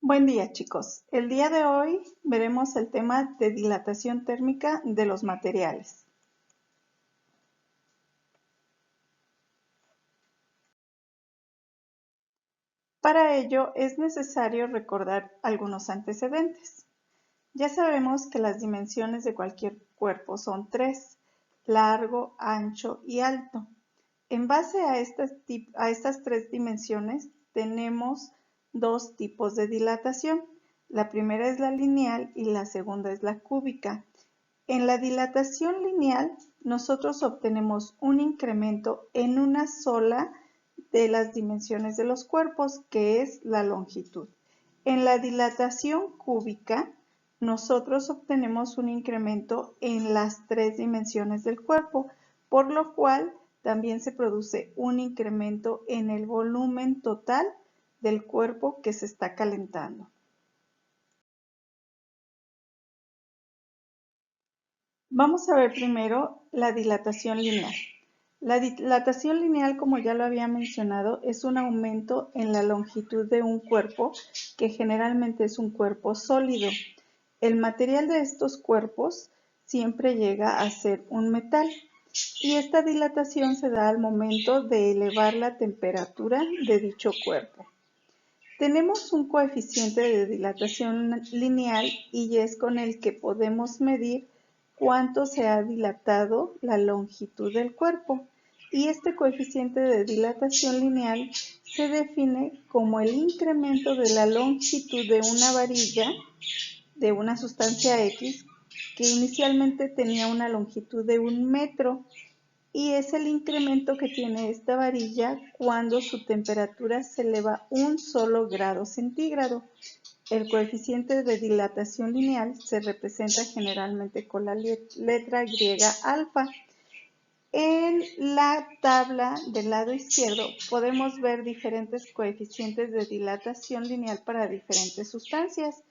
Buen día, chicos. El día de hoy veremos el tema de dilatación térmica de los materiales. Para ello es necesario recordar algunos antecedentes. Ya sabemos que las dimensiones de cualquier cuerpo son tres: largo, ancho y alto. En base a estas tres dimensiones tenemos dos tipos de dilatación. La primera es la lineal y la segunda es la cúbica. En la dilatación lineal, nosotros obtenemos un incremento en una sola de las dimensiones de los cuerpos, que es la longitud. En la dilatación cúbica, nosotros obtenemos un incremento en las tres dimensiones del cuerpo, por lo cual también se produce un incremento en el volumen total del cuerpo que se está calentando. Vamos a ver primero la dilatación lineal. La dilatación lineal, como ya lo había mencionado, es un aumento en la longitud de un cuerpo que generalmente es un cuerpo sólido. El material de estos cuerpos siempre llega a ser un metal y esta dilatación se da al momento de elevar la temperatura de dicho cuerpo. Tenemos un coeficiente de dilatación lineal y es con el que podemos medir cuánto se ha dilatado la longitud del cuerpo. Y este coeficiente de dilatación lineal se define como el incremento de la longitud de una varilla de una sustancia X que inicialmente tenía una longitud de 1 metro, y es el incremento que tiene esta varilla cuando su temperatura se eleva 1 grado centígrado. El coeficiente de dilatación lineal se representa generalmente con la letra griega alfa. En la tabla del lado izquierdo podemos ver diferentes coeficientes de dilatación lineal para diferentes sustancias.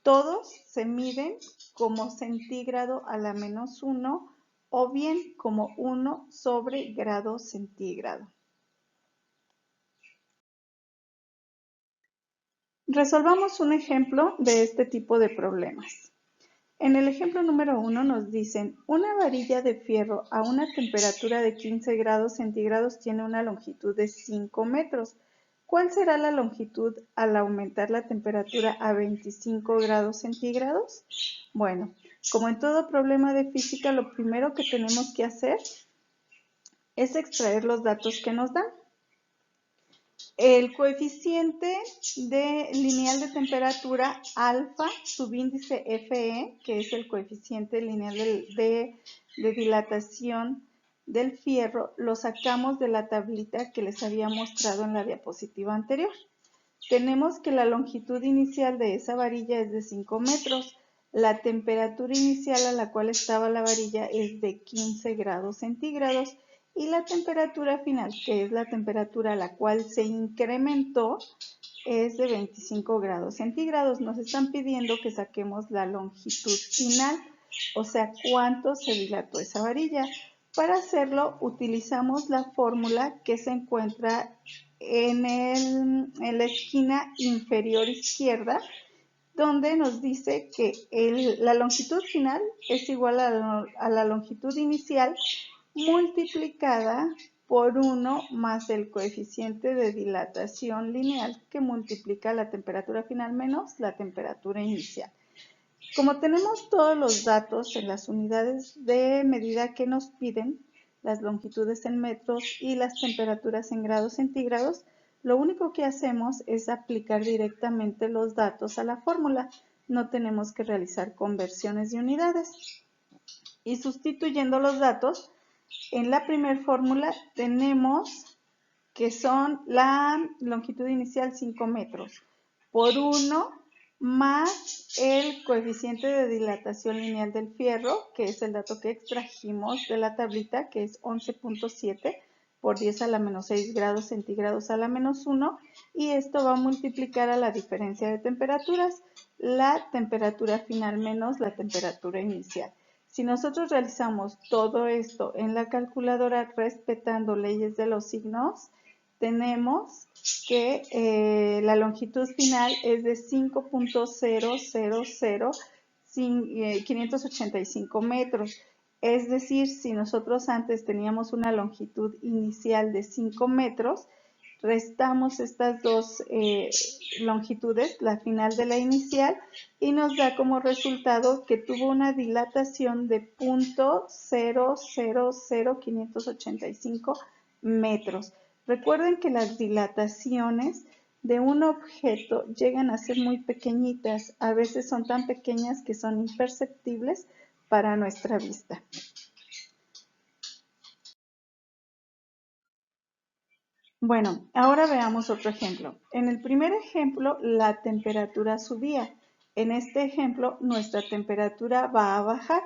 Todos se miden como centígrado a la -1 o bien como 1/grado centígrado. Resolvamos un ejemplo de este tipo de problemas. En el ejemplo número 1 nos dicen: una varilla de fierro a una temperatura de 15 grados centígrados tiene una longitud de 5 metros. ¿Cuál será la longitud al aumentar la temperatura a 25 grados centígrados? Bueno, como en todo problema de física, lo primero que tenemos que hacer es extraer los datos que nos dan. El coeficiente lineal de temperatura alfa, subíndice Fe, que es el coeficiente lineal de dilatación del fierro, lo sacamos de la tablita que les había mostrado en la diapositiva anterior. Tenemos que la longitud inicial de esa varilla es de 5 metros. La temperatura inicial a la cual estaba la varilla es de 15 grados centígrados y la temperatura final, que es la temperatura a la cual se incrementó, es de 25 grados centígrados. Nos están pidiendo que saquemos la longitud final, o sea, cuánto se dilató esa varilla. Para hacerlo utilizamos la fórmula que se encuentra en la esquina inferior izquierda, donde nos dice que la longitud final es igual a la longitud inicial multiplicada por 1 más el coeficiente de dilatación lineal, que multiplica la temperatura final menos la temperatura inicial. Como tenemos todos los datos en las unidades de medida que nos piden, las longitudes en metros y las temperaturas en grados centígrados, lo único que hacemos es aplicar directamente los datos a la fórmula. No tenemos que realizar conversiones de unidades. Y sustituyendo los datos, en la primera fórmula tenemos que son la longitud inicial 5 metros por 1 más el coeficiente de dilatación lineal del fierro, que es el dato que extrajimos de la tablita, que es 11.7 por 10 a la menos 6 grados centígrados a la menos 1, y esto va a multiplicar a la diferencia de temperaturas, la temperatura final menos la temperatura inicial. Si nosotros realizamos todo esto en la calculadora respetando leyes de los signos, tenemos que la longitud final es de 5.000.585 metros. Es decir, si nosotros antes teníamos una longitud inicial de 5 metros, restamos estas dos longitudes, la final de la inicial, y nos da como resultado que tuvo una dilatación de 0.000585 metros. Recuerden que las dilataciones de un objeto llegan a ser muy pequeñitas, a veces son tan pequeñas que son imperceptibles para nuestra vista. Bueno, ahora veamos otro ejemplo. En el primer ejemplo, la temperatura subía. En este ejemplo, nuestra temperatura va a bajar.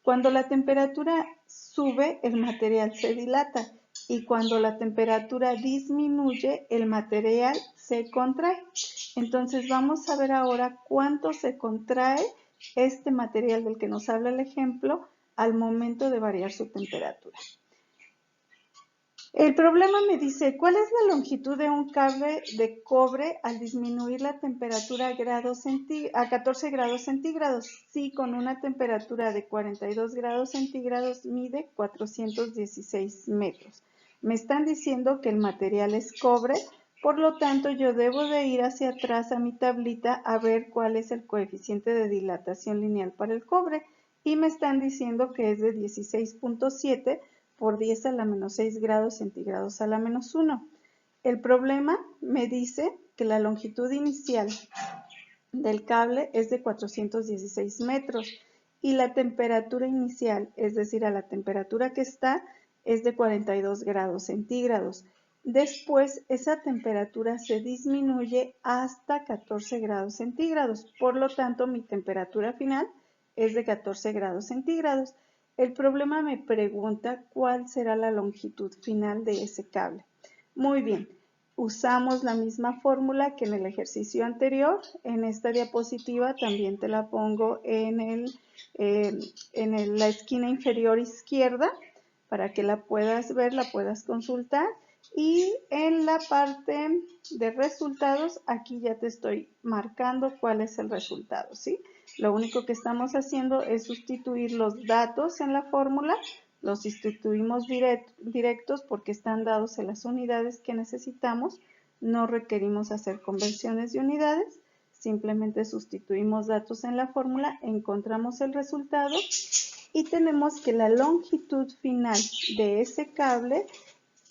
Cuando la temperatura sube, el material se dilata y cuando la temperatura disminuye, el material se contrae. Entonces, vamos a ver ahora cuánto se contrae este material del que nos habla el ejemplo al momento de variar su temperatura. El problema me dice, ¿cuál es la longitud de un cable de cobre al disminuir la temperatura a 14 grados centígrados? Si con una temperatura de 42 grados centígrados mide 416 metros. Me están diciendo que el material es cobre, por lo tanto yo debo de ir hacia atrás a mi tablita a ver cuál es el coeficiente de dilatación lineal para el cobre. Y me están diciendo que es de 16.7 por 10 a la menos 6 grados centígrados a la menos 1. El problema me dice que la longitud inicial del cable es de 416 metros y la temperatura inicial, es decir, a la temperatura que está, es de 42 grados centígrados. Después, esa temperatura se disminuye hasta 14 grados centígrados. Por lo tanto, mi temperatura final es de 14 grados centígrados. El problema me pregunta cuál será la longitud final de ese cable. Muy bien, usamos la misma fórmula que en el ejercicio anterior. En esta diapositiva también te la pongo en la esquina inferior izquierda para que la puedas ver, la puedas consultar. Y en la parte de resultados, aquí ya te estoy marcando cuál es el resultado, ¿sí? Lo único que estamos haciendo es sustituir los datos en la fórmula, los sustituimos directos porque están dados en las unidades que necesitamos, no requerimos hacer conversiones de unidades, simplemente sustituimos datos en la fórmula, encontramos el resultado y tenemos que la longitud final de ese cable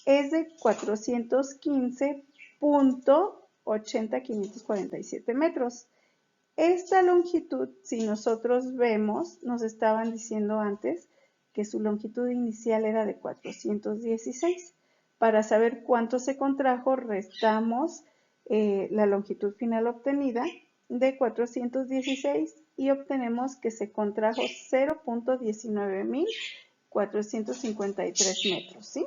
es de 415.80547 metros. Esta longitud, si nosotros vemos, nos estaban diciendo antes que su longitud inicial era de 416. Para saber cuánto se contrajo, restamos la longitud final obtenida de 416 y obtenemos que se contrajo 0.19453 metros, ¿sí?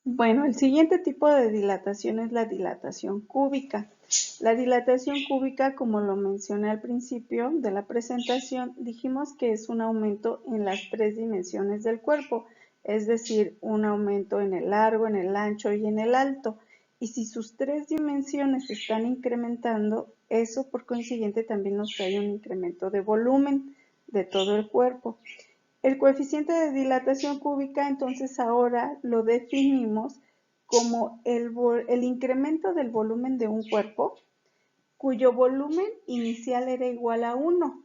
Bueno, el siguiente tipo de dilatación es la dilatación cúbica. La dilatación cúbica, como lo mencioné al principio de la presentación, dijimos que es un aumento en las 3 dimensiones del cuerpo, es decir, un aumento en el largo, en el ancho y en el alto. Y si sus 3 dimensiones se están incrementando, eso por consiguiente también nos trae un incremento de volumen de todo el cuerpo. El coeficiente de dilatación cúbica, entonces ahora lo definimos como el incremento del volumen de un cuerpo cuyo volumen inicial era igual a 1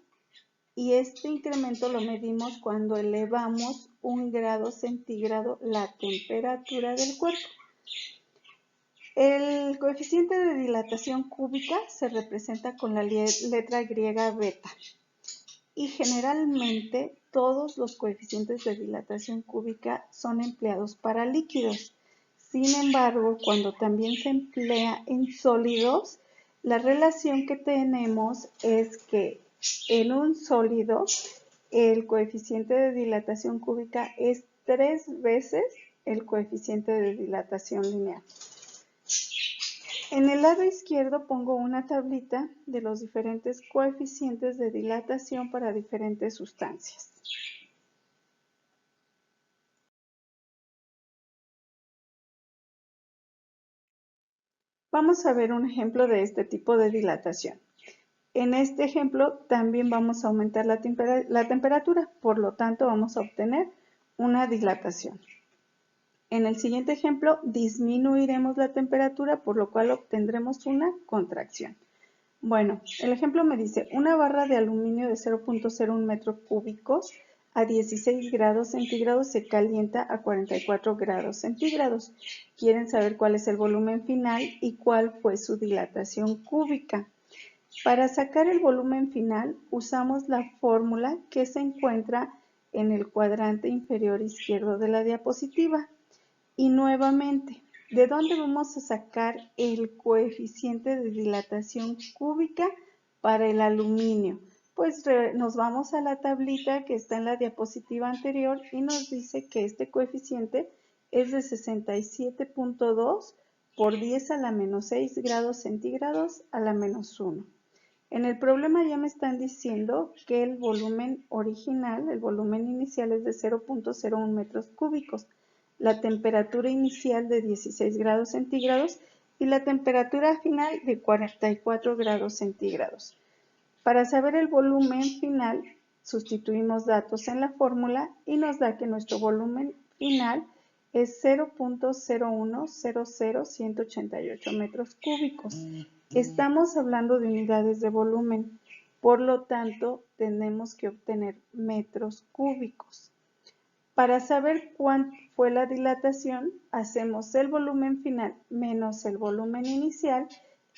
y este incremento lo medimos cuando elevamos 1 grado centígrado la temperatura del cuerpo. El coeficiente de dilatación cúbica se representa con la letra griega beta. Y generalmente todos los coeficientes de dilatación cúbica son empleados para líquidos. Sin embargo, cuando también se emplea en sólidos, la relación que tenemos es que en un sólido el coeficiente de dilatación cúbica es 3 veces el coeficiente de dilatación lineal. En el lado izquierdo pongo una tablita de los diferentes coeficientes de dilatación para diferentes sustancias. Vamos a ver un ejemplo de este tipo de dilatación. En este ejemplo también vamos a aumentar la temperatura, por lo tanto vamos a obtener una dilatación. En el siguiente ejemplo disminuiremos la temperatura, por lo cual obtendremos una contracción. Bueno, el ejemplo me dice una barra de aluminio de 0.01 metros cúbicos a 16 grados centígrados se calienta a 44 grados centígrados. Quieren saber cuál es el volumen final y cuál fue su dilatación cúbica. Para sacar el volumen final usamos la fórmula que se encuentra en el cuadrante inferior izquierdo de la diapositiva. Y nuevamente, ¿de dónde vamos a sacar el coeficiente de dilatación cúbica para el aluminio? Pues nos vamos a la tablita que está en la diapositiva anterior y nos dice que este coeficiente es de 67.2 por 10 a la menos 6 grados centígrados a la menos 1. En el problema ya me están diciendo que el volumen original, el volumen inicial es de 0.01 metros cúbicos, la temperatura inicial de 16 grados centígrados y la temperatura final de 44 grados centígrados. Para saber el volumen final, sustituimos datos en la fórmula y nos da que nuestro volumen final es 0.0100188 metros cúbicos. Estamos hablando de unidades de volumen, por lo tanto tenemos que obtener metros cúbicos. Para saber cuánto fue la dilatación, hacemos el volumen final menos el volumen inicial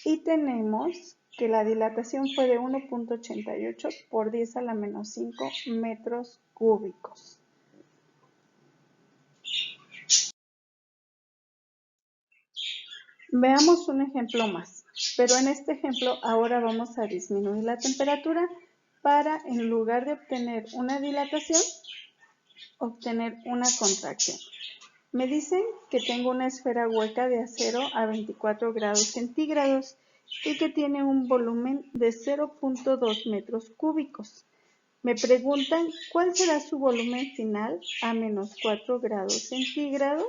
y tenemos que la dilatación fue de 1.88 por 10 a la menos 5 metros cúbicos. Veamos un ejemplo más, pero en este ejemplo ahora vamos a disminuir la temperatura para, en lugar de obtener una dilatación, obtener una contracción. Me dicen que tengo una esfera hueca de acero a 24 grados centígrados y que tiene un volumen de 0.2 metros cúbicos. Me preguntan cuál será su volumen final a menos 4 grados centígrados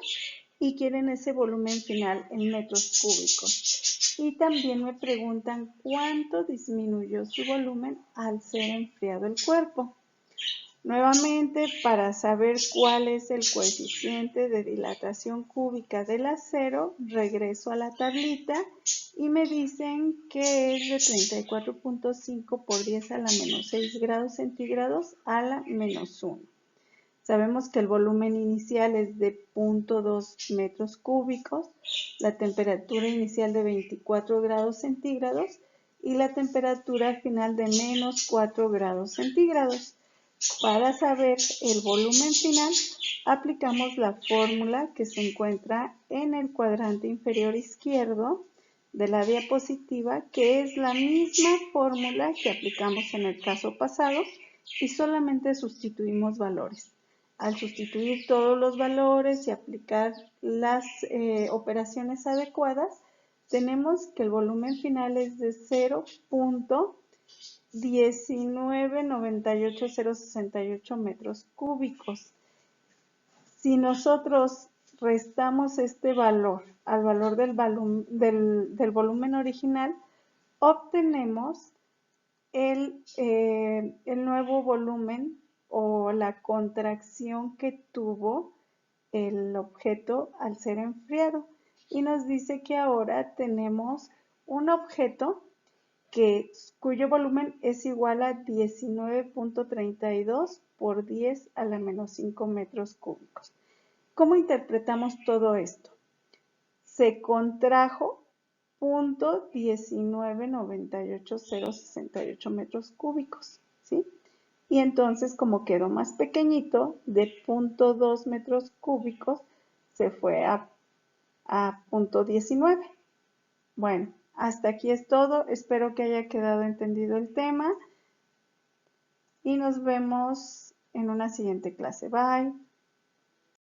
y quieren ese volumen final en metros cúbicos. Y también me preguntan cuánto disminuyó su volumen al ser enfriado el cuerpo. Nuevamente, para saber cuál es el coeficiente de dilatación cúbica del acero, regreso a la tablita y me dicen que es de 34.5 por 10 a la menos 6 grados centígrados a la menos 1. Sabemos que el volumen inicial es de 0.2 metros cúbicos, la temperatura inicial de 24 grados centígrados y la temperatura final de menos 4 grados centígrados. Para saber el volumen final, aplicamos la fórmula que se encuentra en el cuadrante inferior izquierdo de la diapositiva, que es la misma fórmula que aplicamos en el caso pasado y solamente sustituimos valores. Al sustituir todos los valores y aplicar las operaciones adecuadas, tenemos que el volumen final es de 0.1998068 metros cúbicos. Si nosotros restamos este valor al valor del volumen original, obtenemos el nuevo volumen o la contracción que tuvo el objeto al ser enfriado. Y nos dice que ahora tenemos un objeto cuyo volumen es igual a 19.32 por 10 a la menos 5 metros cúbicos. ¿Cómo interpretamos todo esto? Se contrajo 0.1998068 metros cúbicos, ¿sí? Y entonces, como quedó más pequeñito, de 0.2 metros cúbicos se fue a 0.19. Bueno, hasta aquí es todo. Espero que haya quedado entendido el tema y nos vemos en una siguiente clase. Bye.